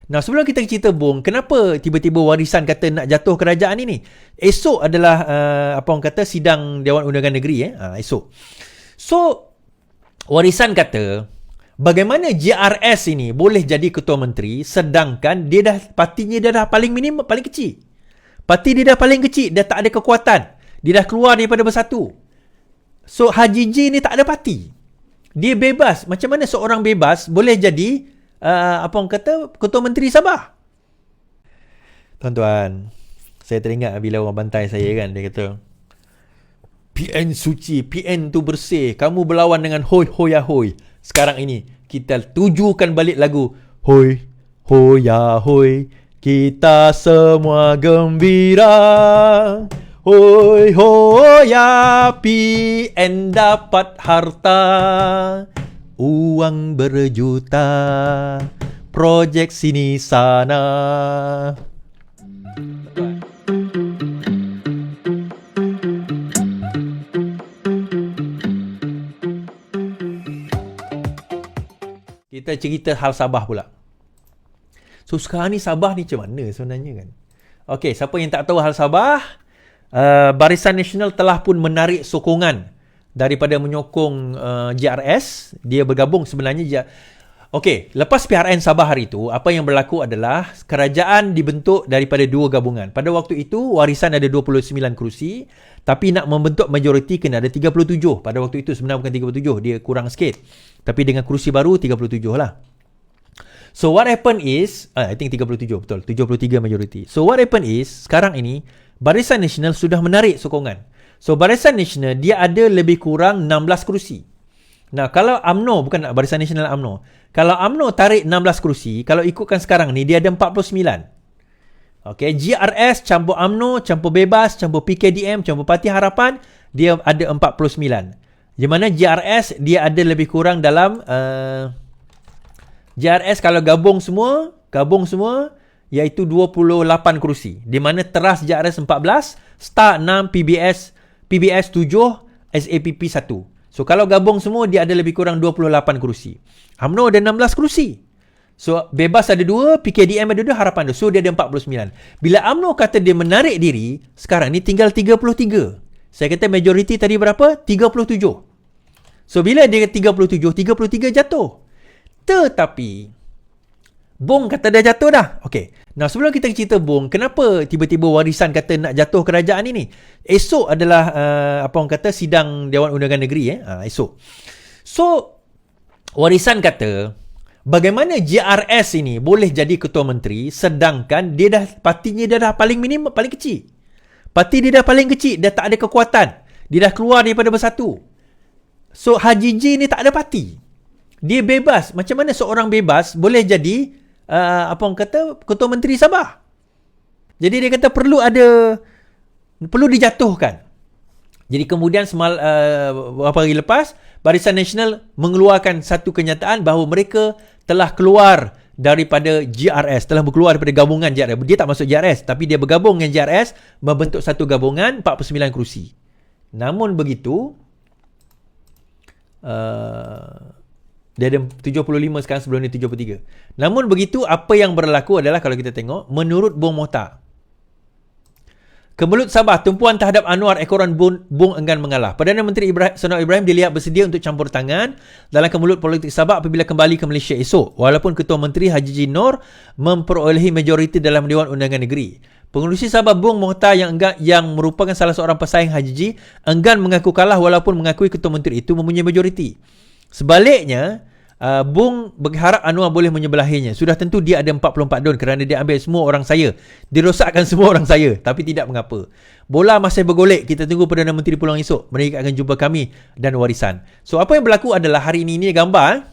Nah, sebelum kita cerita Bung, kenapa tiba-tiba warisan kata nak jatuh kerajaan ini? Esok adalah apa orang kata sidang Dewan Undangan Negeri esok. So, warisan kata bagaimana JRS ini boleh jadi ketua menteri sedangkan partinya dia dah paling minim, paling kecil. Parti dia dah paling kecil, dia tak ada kekuatan. Dia dah keluar daripada bersatu. So, Haji J ni tak ada parti. Dia bebas. Macam mana seorang bebas boleh jadi apa orang kata ketua menteri Sabah? Tuan-tuan, saya teringat bila orang bantai saya kan, dia kata PN suci, PN tu bersih, kamu berlawan dengan hoi hoi ahoi. Sekarang ini kita tujukan balik lagu hoi hoi ahoi, kita semua gembira. Hoi hoi PN dapat harta, uang berjuta, projek sini sana. Kita cerita hal Sabah pula. So sekarang ni Sabah ni macam mana sebenarnya kan? Okey, siapa yang tak tahu hal Sabah, Barisan Nasional telah pun menarik sokongan daripada menyokong JRS. Dia bergabung sebenarnya. Okey, lepas PRN Sabah hari itu, apa yang berlaku adalah kerajaan dibentuk daripada dua gabungan. Pada waktu itu, warisan ada 29 kerusi, tapi nak membentuk majoriti kena ada 37. Pada waktu itu sebenarnya bukan 37, dia kurang sikit. Tapi dengan kerusi baru 37 lah. So what happened is, I think 37 betul, 73 majoriti. So what happened is, sekarang ini Barisan Nasional sudah menarik sokongan. So Barisan Nasional dia ada lebih kurang 16 kerusi. Nah, kalau UMNO, bukan Barisan Nasional UMNO. Kalau UMNO tarik 16 kerusi, kalau ikutkan sekarang ni dia ada 49. Okey, GRS campur UMNO, campur Bebas, campur PKDM, campur Parti Harapan, dia ada 49. Di mana GRS dia ada lebih kurang dalam GRS kalau gabung semua iaitu 28 kerusi. Di mana teras JRS 14, STAR 6, PBS 7, SAPP 1. So kalau gabung semua dia ada lebih kurang 28 kerusi. UMNO ada 16 kerusi. So Bebas ada 2, PKDM ada 2, Harapan ada. So dia ada 49. Bila UMNO kata dia menarik diri, sekarang ni tinggal 33. Saya kata majoriti tadi berapa? 37. So bila dia 37, 33 jatuh. Tetapi Bung kata dah jatuh dah. Okey. Nah, sebelum kita cerita Bung, kenapa tiba-tiba warisan kata nak jatuh kerajaan ini? Esok adalah apa orang kata sidang Dewan Undangan Negeri esok. So warisan kata bagaimana JRS ini boleh jadi ketua menteri sedangkan dia partinya dia dah paling minim, paling kecil. Parti dia dah paling kecil, dia tak ada kekuatan. Dia dah keluar daripada bersatu. So Haji J ni tak ada parti. Dia bebas. Macam mana seorang bebas boleh jadi apa orang kata ketua menteri Sabah? Jadi dia kata perlu dijatuhkan. Jadi kemudian beberapa hari lepas Barisan Nasional mengeluarkan satu kenyataan bahawa mereka telah keluar daripada JRS, telah berkeluar daripada gabungan JRS. Dia tak masuk JRS, tapi dia bergabung dengan JRS, membentuk satu gabungan 49 kerusi. Namun begitu dia ada 75 sekarang, sebelum ni 73. Namun begitu, apa yang berlaku adalah kalau kita tengok, menurut Bung Mokhtar, Kemelut Sabah, tumpuan terhadap Anwar ekoran Bung enggan mengalah. Perdana Menteri Senor Ibrahim dilihat bersedia untuk campur tangan dalam kemelut politik Sabah apabila kembali ke Malaysia esok. Walaupun Ketua Menteri Haji J. Noor memperolehi majoriti dalam Dewan Undangan Negeri. Pengerusi Sabah Bung Mokhtar yang merupakan salah seorang pesaing Haji J enggan mengaku kalah walaupun mengakui Ketua Menteri itu mempunyai majoriti. Sebaliknya, Bung berharap Anwar boleh menyebelahinya. Sudah tentu dia ada 44 dun kerana dia ambil semua orang saya. Dirosakkan semua orang saya. Tapi tidak mengapa. Bola masih bergolek. Kita tunggu Perdana Menteri pulang esok. Mereka akan jumpa kami dan warisan. So apa yang berlaku adalah hari ini gambar.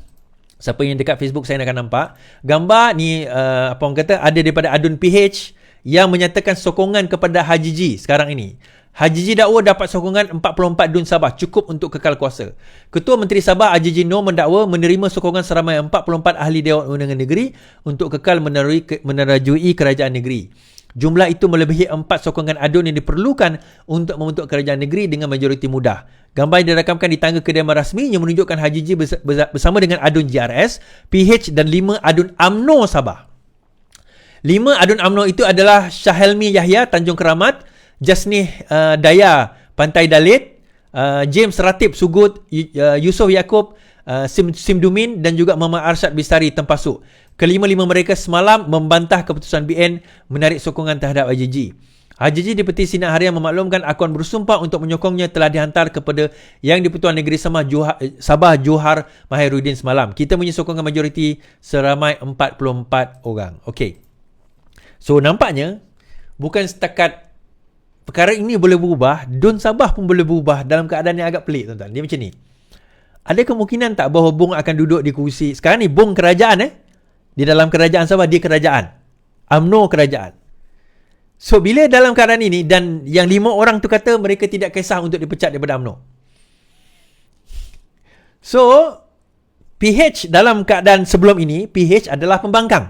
Siapa yang dekat Facebook saya akan nampak. Gambar ni apa orang kata ada daripada Adun PH yang menyatakan sokongan kepada Haji J sekarang ini. Haji J dakwa dapat sokongan 44 dun Sabah, cukup untuk kekal kuasa. Ketua Menteri Sabah Haji J. Noor mendakwa menerima sokongan seramai 44 ahli Dewan Undangan Negeri untuk kekal menerajui kerajaan negeri. Jumlah itu melebihi 4 sokongan adun yang diperlukan untuk membentuk kerajaan negeri dengan majoriti mudah. Gambar yang dirakamkan di tangga kediaman rasmi yang menunjukkan Haji J bersama dengan adun JRS, PH dan 5 adun UMNO Sabah. 5 adun UMNO itu adalah Syahelmi Yahya, Tanjung Keramat, Jasnih Daya, Pantai Dalit, James Ratib, Sugut, Yusof Yaakob, Simdumin dan juga Muhammad Arsyad Bistari, Tempasuk. Kelima-lima mereka semalam membantah keputusan BN menarik sokongan terhadap IJG. IJG Deputi Sinar Harian memaklumkan akun bersumpah untuk menyokongnya telah dihantar kepada Yang di-Pertuan Negeri Sabah Johar Mahiruddin semalam. Kita punya sokongan majoriti seramai 44 orang. Okey. So nampaknya bukan setakat perkara ini boleh berubah, Dun Sabah pun boleh berubah dalam keadaan yang agak pelik, tuan-tuan. Dia macam ni. Ada kemungkinan tak bahawa Bong akan duduk di kursi, sekarang ni Bong kerajaan di dalam kerajaan Sabah, dia kerajaan. UMNO kerajaan. So bila dalam keadaan ini dan yang 5 orang tu kata mereka tidak kisah untuk dipecat daripada UMNO. So PH dalam keadaan sebelum ini, PH adalah pembangkang.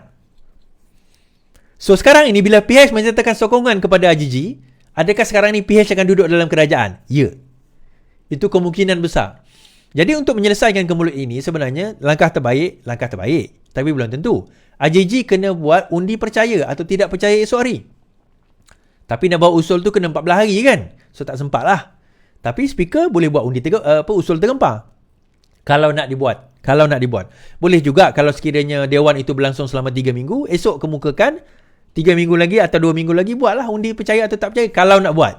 So sekarang ini bila PH menyatakan sokongan kepada IJG, adakah sekarang ni PH akan duduk dalam kerajaan? Ya. Itu kemungkinan besar. Jadi untuk menyelesaikan kemulut ini sebenarnya langkah terbaik. Tapi belum tentu. IJG kena buat undi percaya atau tidak percaya esok hari. Tapi nak bawa usul tu kena 14 hari kan? So tak sempat lah. Tapi speaker boleh buat undi usul tergempar. Kalau nak dibuat. Boleh juga kalau sekiranya dewan itu berlangsung selama 3 minggu, esok kemukakan 3 minggu lagi atau 2 minggu lagi buatlah undi percaya atau tak percaya kalau nak buat.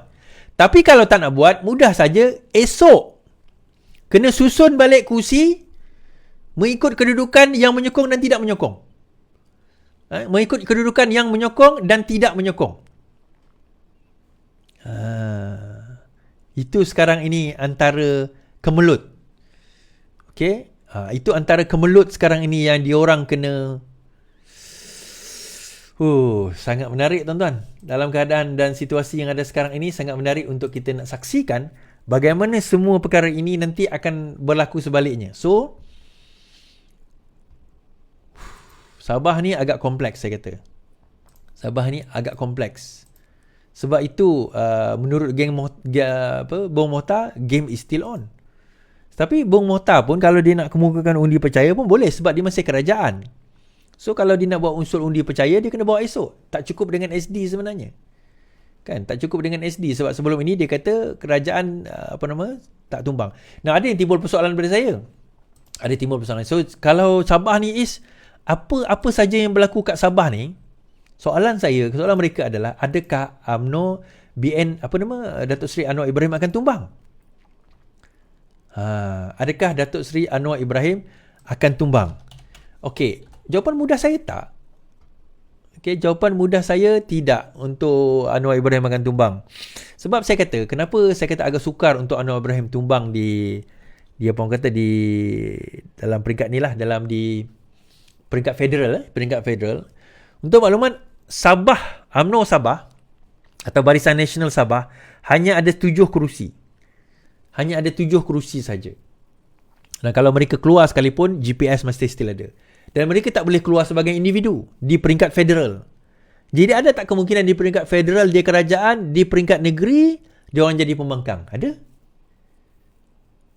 Tapi kalau tak nak buat, mudah saja esok kena susun balik kursi mengikut kedudukan yang menyokong dan tidak menyokong. Mengikut kedudukan yang menyokong dan tidak menyokong. Itu sekarang ini antara kemelut. Okey? Itu antara kemelut sekarang ini yang diorang kena. Sangat menarik tuan-tuan. Dalam keadaan dan situasi yang ada sekarang ini, sangat menarik untuk kita nak saksikan bagaimana semua perkara ini nanti akan berlaku sebaliknya. So Sabah ni agak kompleks, saya kata. Sabah ni agak kompleks. Sebab itu menurut Bong Mokhtar, game is still on. Tapi Bong Mokhtar pun kalau dia nak kemukakan undi percaya pun boleh sebab dia masih kerajaan. So kalau dia nak buat unsur undi percaya, dia kena bawa esok. Tak cukup dengan SD sebenarnya. Kan, tak cukup dengan SD sebab sebelum ini dia kata kerajaan tak tumbang. Nah, ada yang timbul persoalan daripada saya. So kalau Sabah ni apa saja yang berlaku kat Sabah ni, soalan mereka adalah adakah UMNO BN Datuk Seri Anwar Ibrahim akan tumbang? Adakah Datuk Seri Anwar Ibrahim akan tumbang? Okey, jawapan mudah saya tak. Jawapan mudah saya tidak untuk Anwar Ibrahim akan tumbang. Sebab saya kata, kenapa saya kata agak sukar untuk Anwar Ibrahim tumbang di dalam peringkat ni lah, di peringkat federal. Untuk maklumat, Sabah, UMNO Sabah atau Barisan Nasional Sabah hanya ada 7 kerusi. Hanya ada 7 kerusi saja. Dan kalau mereka keluar sekalipun, GPS masih still ada. Dan mereka tak boleh keluar sebagai individu di peringkat federal. Jadi ada tak kemungkinan di peringkat federal dia kerajaan, di peringkat negeri dia orang jadi pembangkang?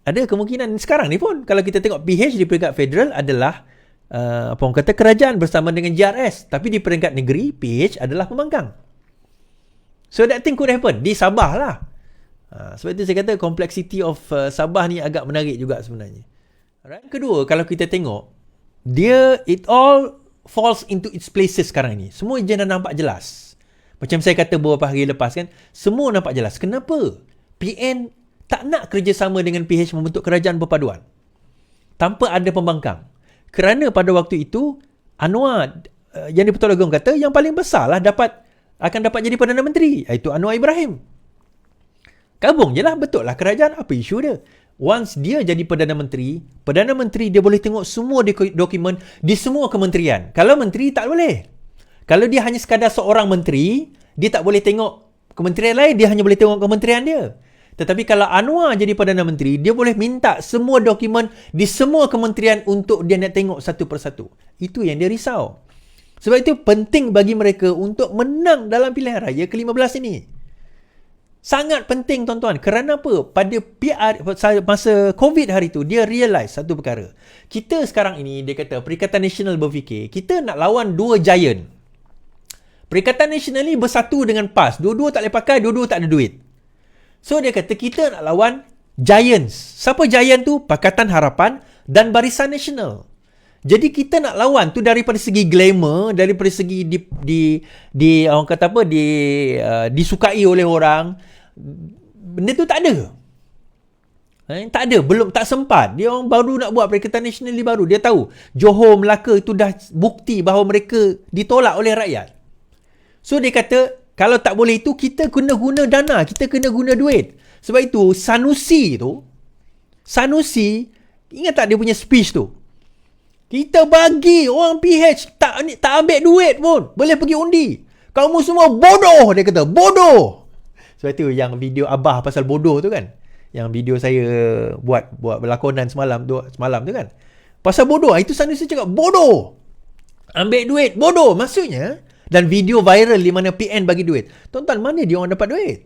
Ada kemungkinan sekarang ni pun. Kalau kita tengok PH di peringkat federal adalah kerajaan bersama dengan JRS. Tapi di peringkat negeri, PH adalah pembangkang. So that thing could happen. Di Sabah lah. Sebab itu saya kata complexity of Sabah ni agak menarik juga sebenarnya. Alright. Kedua, kalau kita tengok, it all falls into its places sekarang ni. Semua dah nampak jelas. Macam saya kata beberapa hari lepas kan, semua nampak jelas. Kenapa PN tak nak kerjasama dengan PH membentuk kerajaan perpaduan tanpa ada pembangkang? Kerana pada waktu itu Anwar Yang di-Pertuan Agong kata yang paling besar lah akan dapat jadi Perdana Menteri, iaitu Anwar Ibrahim. Gabung je lah, betul lah kerajaan, apa isu dia? Once dia jadi Perdana Menteri dia boleh tengok semua dokumen di semua kementerian. Kalau menteri tak boleh. Kalau dia hanya sekadar seorang menteri, dia tak boleh tengok kementerian lain, dia hanya boleh tengok kementerian dia. Tetapi kalau Anwar jadi Perdana Menteri, dia boleh minta semua dokumen di semua kementerian untuk dia nak tengok satu persatu. Itu yang dia risau. Sebab itu penting bagi mereka untuk menang dalam pilihan raya ke-15 ini. Sangat penting tuan-tuan. Kerana apa? Pada PR masa COVID hari tu, dia realise satu perkara. Kita sekarang ini, dia kata Perikatan Nasional berfikir, kita nak lawan 2 giant. Perikatan Nasional ni bersatu dengan PAS. Dua-dua tak boleh pakai, dua-dua tak ada duit. So dia kata kita nak lawan Giants. Siapa Giant tu? Pakatan Harapan dan Barisan Nasional. Jadi kita nak lawan tu daripada segi glamour, daripada segi di orang kata apa, disukai oleh orang. Benda tu tak ada. Tak ada, belum, tak sempat. Dia orang baru nak buat Perikatan Nasional ni baru. Dia tahu Johor, Melaka itu dah bukti bahawa mereka ditolak oleh rakyat. So dia kata, kalau tak boleh itu, kita kena guna dana, kita kena guna duit. Sebab itu Sanusi, ingat tak dia punya speech tu? Kita bagi orang PH tak ambil duit pun, boleh pergi undi. Kamu semua bodoh, dia kata, bodoh. Sebab itu yang video Abah pasal bodoh tu kan, yang video saya buat berlakonan semalam tu kan, pasal bodoh. Itu Sanusi cakap bodoh, ambil duit, bodoh maksudnya. Dan video viral di mana PN bagi duit. Tuan-tuan, mana dia orang dapat duit?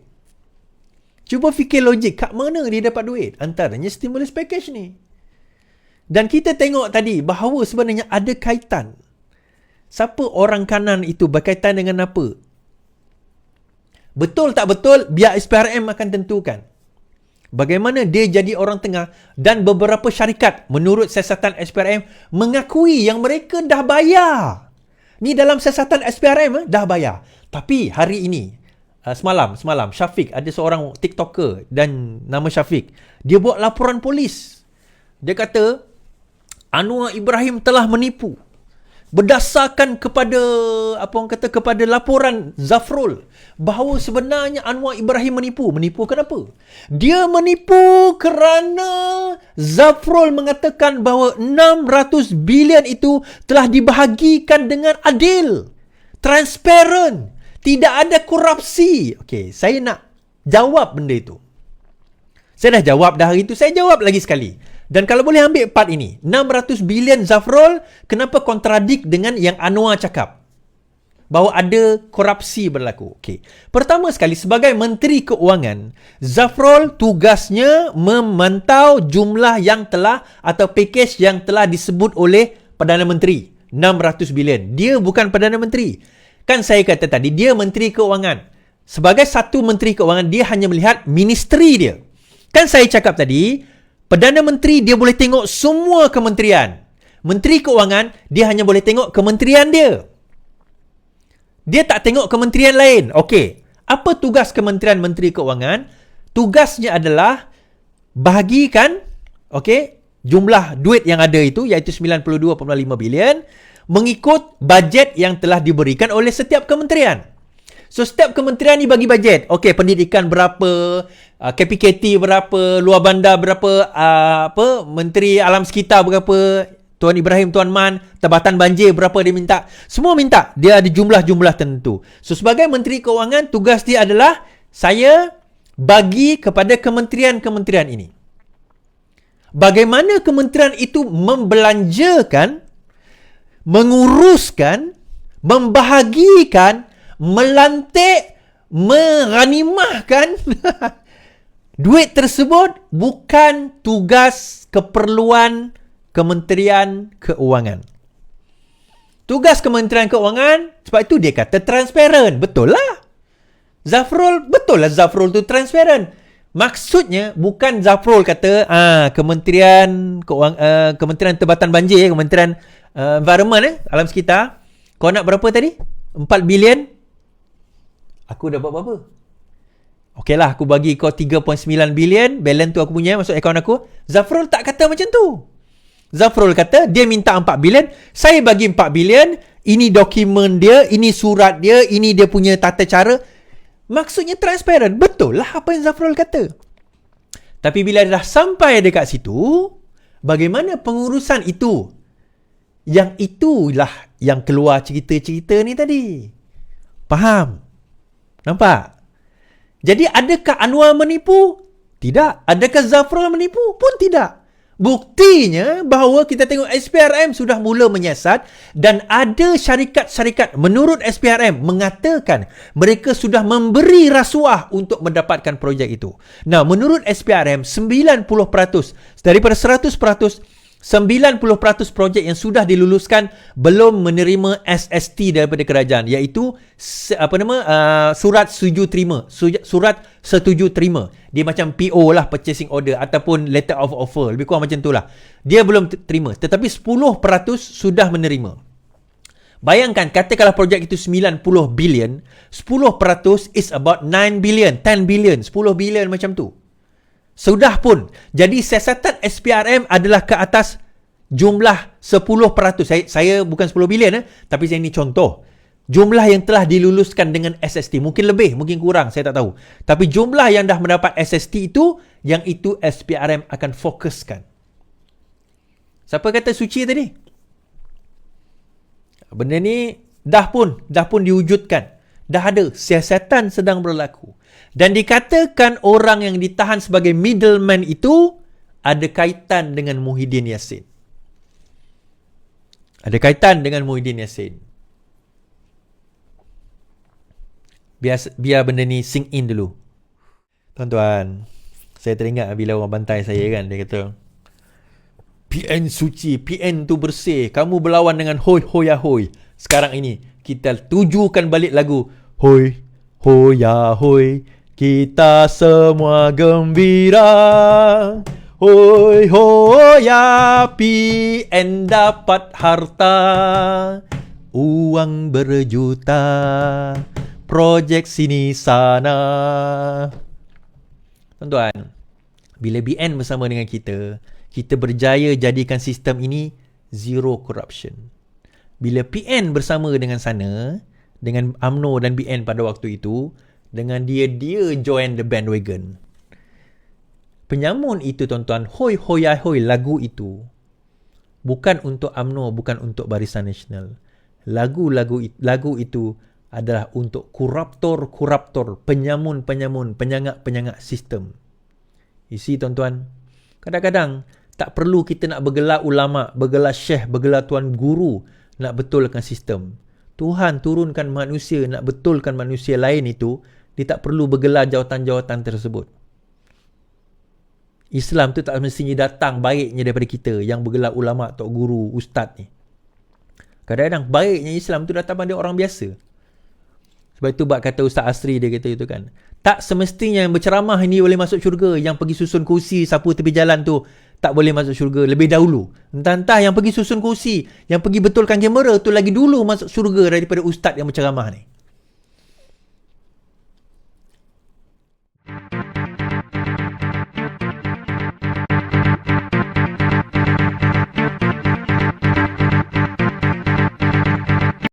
Cuba fikir logik, kat mana dia dapat duit? Antaranya stimulus package ni. Dan kita tengok tadi bahawa sebenarnya ada kaitan. Siapa orang kanan itu berkaitan dengan apa? Betul tak betul, biar SPRM akan tentukan. Bagaimana dia jadi orang tengah, dan beberapa syarikat menurut siasatan SPRM mengakui yang mereka dah bayar. Ni dalam siasatan SPRM dah bayar. Tapi hari ini, semalam Syafiq, ada seorang TikToker dan nama Syafiq, dia buat laporan polis. Dia kata Anwar Ibrahim telah menipu berdasarkan kepada kepada laporan Zafrul bahawa sebenarnya Anwar Ibrahim menipu. Menipu kenapa? Dia menipu kerana Zafrul mengatakan bahawa 600 bilion itu telah dibahagikan dengan adil, transparent, tidak ada korupsi. Okey, saya nak jawab benda itu. Saya dah jawab dah hari itu, saya jawab lagi sekali. Dan kalau boleh ambil part ini, 600 bilion Zafrul, kenapa kontradik dengan yang Anwar cakap? Bahawa ada korupsi berlaku. Okey. Pertama sekali, sebagai Menteri Keuangan, Zafrul tugasnya memantau jumlah yang telah atau package yang telah disebut oleh Perdana Menteri. 600 bilion. Dia bukan Perdana Menteri. Kan saya kata tadi, dia Menteri Keuangan. Sebagai satu Menteri Keuangan, dia hanya melihat ministeri dia. Kan saya cakap tadi, Perdana Menteri dia boleh tengok semua kementerian. Menteri Keuangan dia hanya boleh tengok kementerian dia. Dia tak tengok kementerian lain. Okey, apa tugas Kementerian Menteri Keuangan? Tugasnya adalah bahagikan jumlah duit yang ada itu, iaitu 92.5 bilion, mengikut bajet yang telah diberikan oleh setiap kementerian. So, setiap kementerian ni bagi bajet. Okey, pendidikan berapa, KPKT berapa, luar bandar berapa, Menteri Alam Sekitar berapa, Tuan Ibrahim, Tuan Man, Tempatan Banjir berapa dia minta. Semua minta. Dia ada jumlah-jumlah tertentu. So, sebagai Menteri Keuangan, tugas dia adalah saya bagi kepada kementerian-kementerian ini. Bagaimana kementerian itu membelanjakan, menguruskan, membahagikan, melantik, meranimahkan duit tersebut bukan tugas keperluan Kementerian Keuangan. Tugas Kementerian Keuangan, sebab itu dia kata transparent. Betul lah. Betul lah Zafrul tu transparent. Maksudnya bukan Zafrul kata Kementerian Keuangan, Kementerian Tempatan Banjir, Kementerian Environment, Alam Sekitar, kau nak berapa tadi? 4 bilion. Aku dapat berapa? Okeylah, aku bagi kau 3.9 bilion. Balance tu aku punya, masuk akaun aku. Zafrul tak kata macam tu. Zafrul kata, dia minta 4 bilion. Saya bagi 4 bilion. Ini dokumen dia, ini surat dia, ini dia punya tata cara. Maksudnya transparent. Betul lah apa yang Zafrul kata. Tapi bila dah sampai dekat situ, bagaimana pengurusan itu? Yang itulah yang keluar cerita-cerita ni tadi. Faham? Nampak? Jadi adakah Anwar menipu? Tidak. Adakah Zafrul menipu? Pun tidak. Buktinya bahawa kita tengok SPRM sudah mula menyiasat dan ada syarikat-syarikat menurut SPRM mengatakan mereka sudah memberi rasuah untuk mendapatkan projek itu. Nah, menurut SPRM 90% daripada 100%, 90% projek yang sudah diluluskan belum menerima SST daripada kerajaan, iaitu surat setuju terima, surat setuju terima. Dia macam PO lah, purchasing order ataupun letter of offer, lebih kurang macam itulah. Dia belum terima, tetapi 10% sudah menerima. Bayangkan, katakanlah projek itu 90 bilion, 10% is about 9 billion, 10 billion, 10 billion macam tu. Sudah pun. Jadi siasatan SPRM adalah ke atas jumlah 10%. Saya bukan 10 bilion, tapi saya ini contoh. Jumlah yang telah diluluskan dengan SST. Mungkin lebih, mungkin kurang, saya tak tahu. Tapi jumlah yang dah mendapat SST itu, yang itu SPRM akan fokuskan. Siapa kata suci tadi? Benda ni dah pun diwujudkan. Dah ada. Siasatan sedang berlaku. Dan dikatakan orang yang ditahan sebagai middleman itu ada kaitan dengan Muhyiddin Yassin. Ada kaitan dengan Muhyiddin Yassin. Biar benda ni sink in dulu. Tuan-tuan, saya teringat bila orang bantai saya kan, dia kata, PN suci, PN tu bersih, kamu berlawan dengan hoi hoya hoi. Sekarang ini kita tujukan balik lagu hoi hoya hoi, kita semua gembira. Hoi hoya, PN dapat harta, uang berjuta, projek sini sana. Tuan-tuan, bila BN bersama dengan kita berjaya jadikan sistem ini zero corruption. Bila PN bersama dengan sana, dengan UMNO dan BN pada waktu itu, dengan dia join the bandwagon. Penyamun itu, tuan-tuan, hoi hoya hoi, lagu itu bukan untuk UMNO, bukan untuk Barisan Nasional. Lagu itu adalah untuk koruptor, penyamun, penyangak sistem. You see, tuan-tuan, kadang-kadang tak perlu kita nak bergelar ulama, bergelar syekh, bergelar tuan guru nak betulkan sistem. Tuhan turunkan manusia nak betulkan manusia lain itu, dia tak perlu bergelar jawatan-jawatan tersebut. Islam tu tak mestinya datang baiknya daripada kita yang bergelar ulama, tok guru, ustaz ni. Kadang-kadang baiknya Islam tu datang pada orang biasa. Sebab itu bab kata Ustaz Asri, dia kata itu kan, tak semestinya yang berceramah ini boleh masuk syurga, yang pergi susun kursi sapu tepi jalan tu tak boleh masuk syurga lebih dahulu. Entah-entah yang pergi susun kursi, yang pergi betulkan kamera tu lagi dulu masuk syurga daripada ustaz yang berceramah ni.